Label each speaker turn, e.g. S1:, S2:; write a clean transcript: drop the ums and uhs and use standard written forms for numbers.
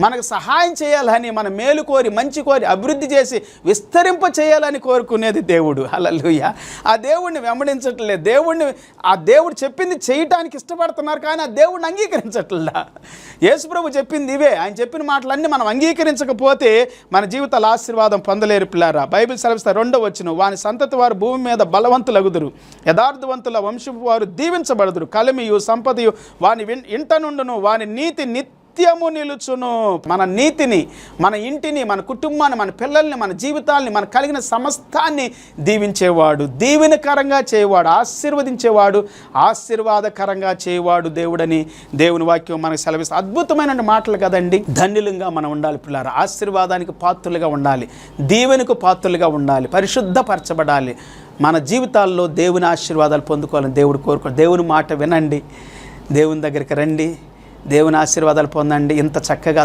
S1: మనకు సహాయం చేయాలని, మన మేలు కోరి, మంచి కోరి, అభివృద్ధి చేసి విస్తరింప చేయాలని కోరుకునేది దేవుడు. హల్లెలూయా. ఆ దేవుడిని వెంబడించట్లేదు. ఆ దేవుడు చెప్పింది చేయటానికి ఇష్టపడుతున్నారు, కానీ ఆ దేవుడిని అంగీకరించట్లా. యేసుప్రభు చెప్పింది ఇవే. ఆయన చెప్పిన మాటలన్నీ మనం అంగీకరించకపోతే మన జీవితాల ఆశీర్వాదం పొందలేరు పిల్లారా. బైబిల్ సెలవిస్తా 2వ వచనం, వాని సంతతి వారు భూమి మీద బలవంతులగుదురు, యథార్థవంతుల వంశపు వారు దీవించబడుదురు, కలిమియు సంపదయు వాని ఇంట నుండును, వాని నీతి నిత్యము నిలుచును. మన నీతిని, మన ఇంటిని, మన కుటుంబాన్ని, మన పిల్లల్ని, మన జీవితాల్ని, మన కలిగిన సమస్తాన్ని దీవించేవాడు, దీవెనకరంగా చేయవాడు, ఆశీర్వదించేవాడు, ఆశీర్వాదకరంగా చేయవాడు దేవుడని దేవుని వాక్యం మనకు సెలవిస్తుంది. అద్భుతమైన మాటలు కదండి. ధన్యులంగా మనం ఉండాలి పిల్లారా. ఆశీర్వాదానికి పాత్రులుగా ఉండాలి, దీవెనకు పాత్రులుగా ఉండాలి, పరిశుద్ధపరచబడాలి. మన జీవితాల్లో దేవుని ఆశీర్వాదాలు పొందుకోవాలని దేవుడు కోరుకోడు. దేవుని మాట వినండి, దేవుని దగ్గరికి రండి, దేవుని ఆశీర్వాదాలు పొందండి. ఇంత చక్కగా